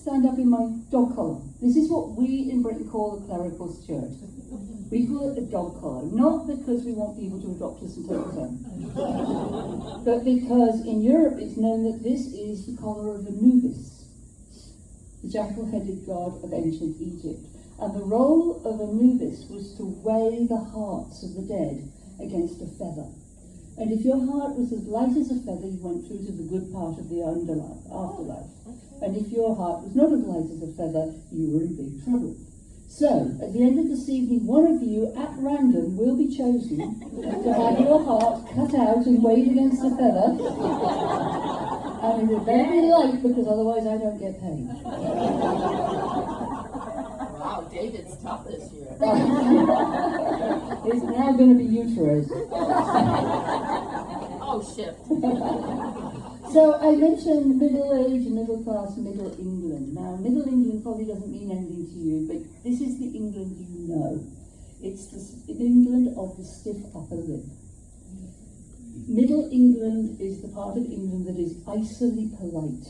stand up in my dog collar. This is what we in Britain call a clerical shirt. We call it a dog collar, not because we want people to adopt us and take us home, but because in Europe it's known that this is the collar of Anubis, the jackal-headed god of ancient Egypt. And the role of Anubis was to weigh the hearts of the dead against a feather. And if your heart was as light as a feather, you went through to the good part of the afterlife. And if your heart was not as light as a feather, you were in big trouble. So, at the end of this evening, one of you at random will be chosen to have your heart cut out and weighed against a feather. And it will better be light, because otherwise I don't get paid. Wow, David's tough this year. It's now going to be uterus. Oh, shift. So I mentioned middle age, middle class, middle England. Now, middle England probably doesn't mean anything to you, but this is the England you know. It's the England of the stiff upper lip. Middle England is the part of England that is icily polite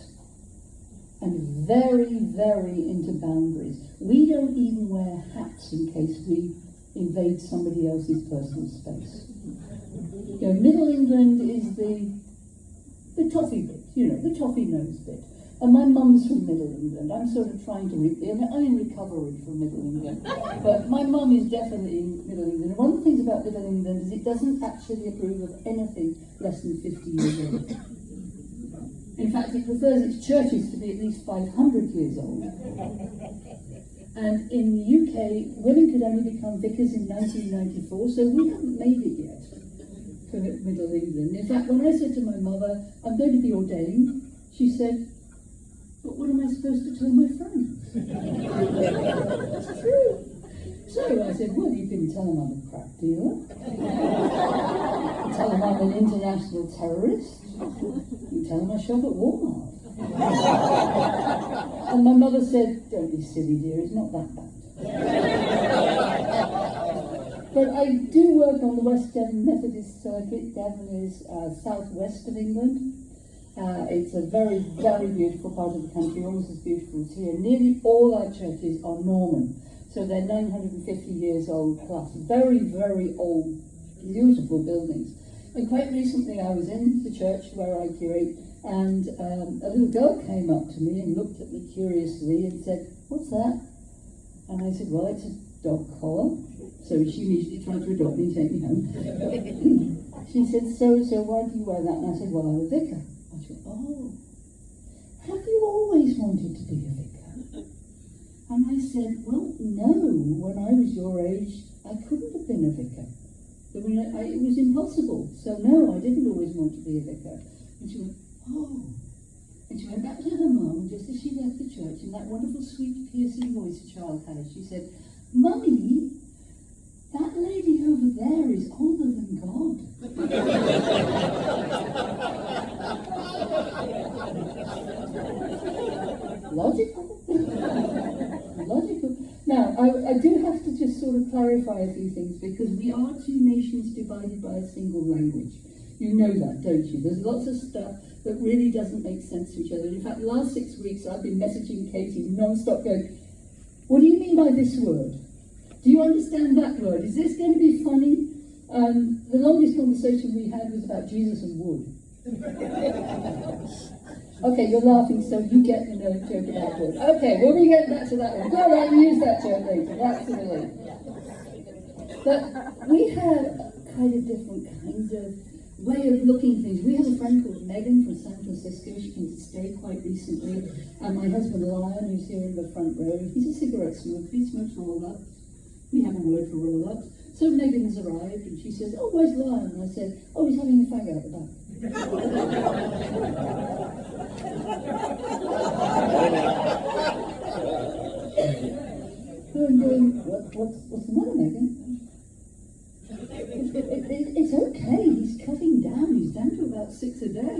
and very, very into boundaries. We don't even wear hats in case we invade somebody else's personal space. You know, Middle England is the toffee bit, the toffee nose bit. And my mum's from Middle England. I'm sort of trying to, I'm in recovery from Middle England. But my mum is definitely in Middle England. And one of the things about Middle England is it doesn't actually approve of anything less than 50 years old. In fact, it prefers its churches to be at least 500 years old. And in the UK, women could only become vicars in 1994, so we haven't made it yet for Middle England. In fact, when I said to my mother, I'm going to be ordained, she said, but what am I supposed to tell my friends? It's true. So I said, well, you can tell them I'm a crack dealer. You tell them I'm an international terrorist. You tell them I shop at Walmart. And my mother said, don't be silly, dear, it's not that bad. But I do work on the West Devon Methodist Circuit. Devon is southwest of England. It's a very, very beautiful part of the country, almost as beautiful as here. Nearly all our churches are Norman, so they're 950 years old plus. Very, very old, beautiful buildings. And quite recently I was in the church where I curate, and a little girl came up to me and looked at me curiously and said, what's that? And I said, well, it's a dog collar. So she immediately tried to adopt me and take me home. She said, so why do you wear that? And I said, well, I'm a vicar. I said, oh, have you always wanted to be a vicar? And I said, well, no, when I was your age, I couldn't have been a vicar. I mean, it was impossible. So no, I didn't always want to be a vicar. And she went, oh. And she went back to her mum, just as she left the church, in that wonderful, sweet, piercing voice a child has. She said, Mummy, that lady over there is older than God. Logical. Logical. Now, I do have to just sort of clarify a few things, because we are two nations divided by a single language. You know that, don't you? There's lots of stuff that really doesn't make sense to each other. In fact, the last 6 weeks I've been messaging Katie non-stop going, what do you mean by this word? Do you understand that word? Is this going to be funny? The longest conversation we had was about Jesus and wood. Okay, you're laughing, so you get the joke about wood. Okay, we'll be getting back to that one. Go around and use that joke later, absolutely. But we had kind of different kinds of way of looking at things. We have a friend called Megan from San Francisco. She came to stay quite recently. And my husband, Lion, who's here in the front row, he's a cigarette smoker. He smokes roll-ups. We have a word for roll-ups. So Megan has arrived, and she says, oh, where's Lion? And I said, oh, he's having a fag out the back. And what's the matter, Megan? It's okay, he's cutting down. He's down to about 6 a day.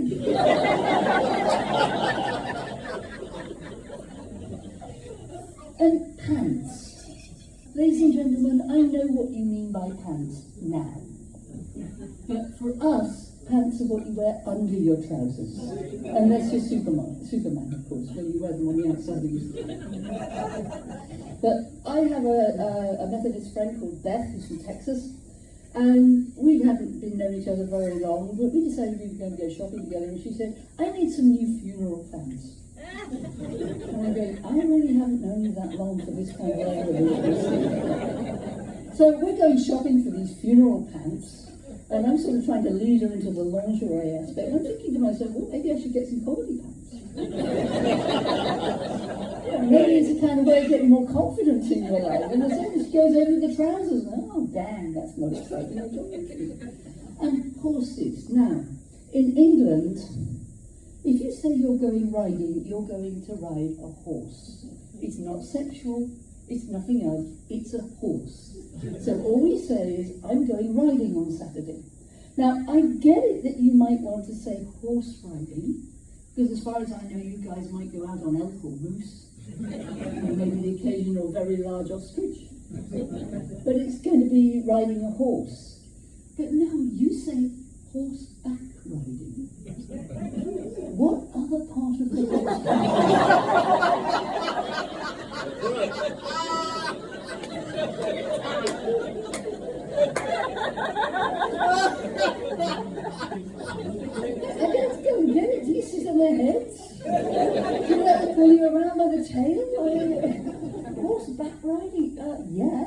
And pants. Ladies and gentlemen, I know what you mean by pants now. But for us, pants are what you wear under your trousers. Unless you're Superman, of course, when you wear them on the outside of your skin. But I have a Methodist friend called Beth, who's from Texas, and we haven't been known each other very long, but we decided we were going to go shopping together, and she said, I need some new funeral pants. And I go, I really haven't known you that long for this kind of language. So we're going shopping for these funeral pants, and I'm sort of trying to lead her into the lingerie aspect. And I'm thinking to myself, well, maybe I should get some comedy pants. Maybe it's a kind of way of getting more confidence in your life. And as soon as she goes over the trousers, oh, damn, that's not exciting. And horses. Now, in England, if you say you're going riding, you're going to ride a horse. It's not sexual, it's nothing else, it's a horse. So all we say is, I'm going riding on Saturday. Now, I get it that you might want to say horse riding, because as far as I know, you guys might go out on elk or moose, and maybe the occasional very large ostrich. But it's going to be riding a horse. But no, you say horseback riding. What other part of the horse? Get it, pieces on their heads. Do you let them pull you around by the tail? Horseback riding? Yeah.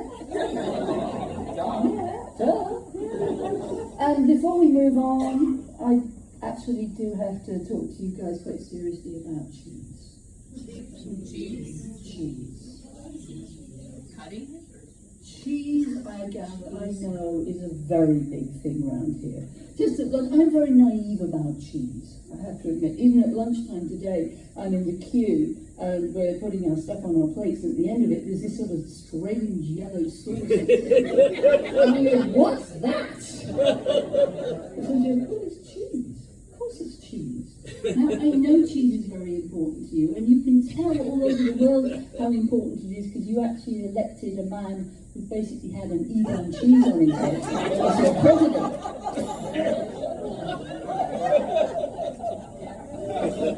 And before we move on, I actually do have to talk to you guys quite seriously about cheese. Cheese. Cutting? Cheese, I know, is a very big thing around here. Just that, look, I'm very naive about cheese, I have to admit. Even at lunchtime today, I'm in the queue, and we're putting our stuff on our plates, and at the end of it, there's this sort of strange yellow sauce. And you go, what's that? So you go, oh, it's cheese. Of course it's cheese. Now, I know cheese is very important to you, and you can tell all over the world how important it is, because you actually elected a man who basically had an Edam cheese on his head as your president.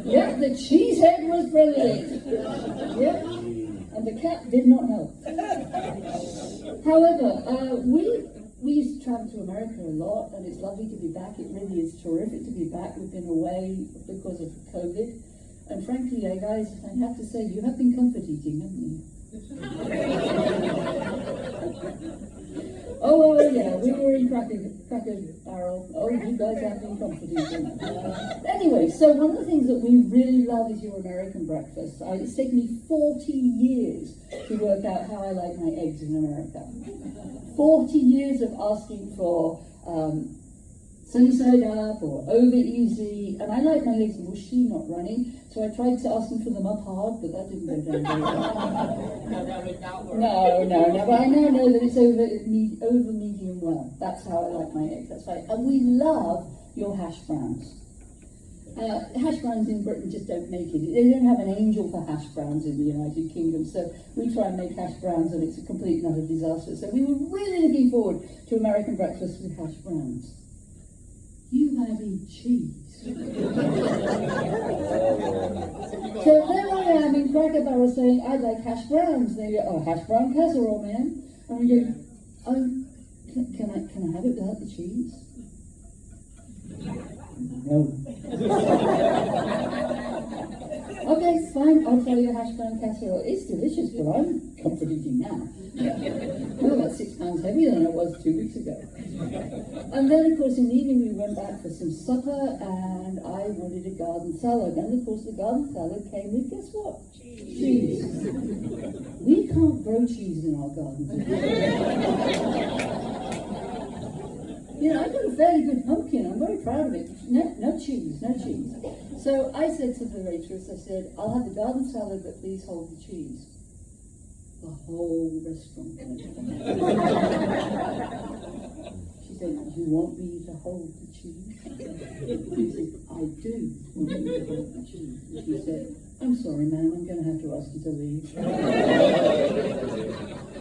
Yep, the cheese head was brilliant. Yep, and the cat did not help. However, we used to travel to America a lot, and it's lovely to be back. It really is terrific to be back. We've been away because of COVID, and frankly, guys, I have to say, you have been comfort eating, haven't you? Oh, yeah, we were in Cracker Barrel. Oh, you guys have been comfort eating. Anyway, so one of the things that we really love is your American breakfast. It's taken me 40 years to work out how I like my eggs in America. 40 years of asking for sunny side up or over easy, and I like my eggs mushy, not runny, so I tried to ask them for them up hard, but that didn't go down very well. No, that would not work. No, but I now know that it's over medium well. That's how I like my eggs, that's right. And we love your hash browns. Hash browns in Britain just don't make it. They don't have an angel for hash browns in the United Kingdom, so we try and make hash browns and it's a complete and utter disaster. So we were really looking forward to American breakfast with hash browns. You have eaten cheese. So there I am in Cracker Barrel saying, I'd like hash browns. They go, oh, hash brown casserole, man. And we go, oh, can I have it without the cheese? No. Okay, fine, I'll try your hash brown casserole. It's delicious, but I'm comfort eating now. I'm about 6 pounds heavier than I was 2 weeks ago. And then, of course, in the evening we went back for some supper, and I wanted a garden salad. And, of course, the garden salad came with, guess what? Cheese. We can't grow cheese in our garden. You know, I've got a fairly good pumpkin. I'm very proud of it. No cheese. So I said to the waitress, I said, I'll have the garden salad, but please hold the cheese. The whole restaurant. She said, you want me to hold the cheese? I said, I do want you to hold the cheese. And she said, I'm sorry, ma'am, I'm going to have to ask you to leave.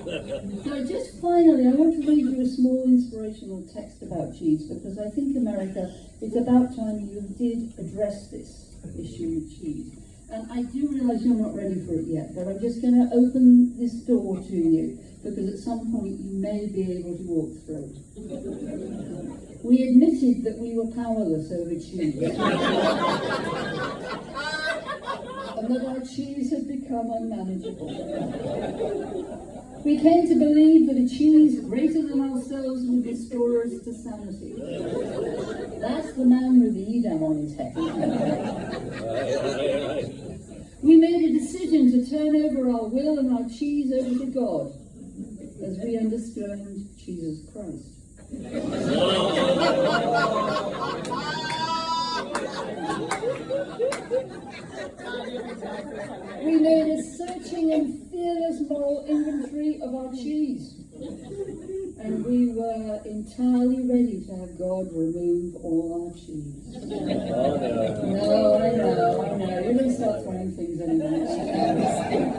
So just finally, I want to read you a small inspirational text about cheese, because I think America, it's about time you did address this issue of cheese. And I do realise you're not ready for it yet, but I'm just going to open this door to you, because at some point you may be able to walk through. We admitted that we were powerless over cheese. And that our cheese had become unmanageable. We came to believe that a cheese greater than ourselves would restore us to sanity. That's the man with the Edam on his head. We made a decision to turn over our will and our cheese over to God, as we understand Jesus Christ. We made a searching and fearless moral inventory of our cheese. And we were entirely ready to have God remove all our cheese. No, I know. You're going to start throwing things anyway.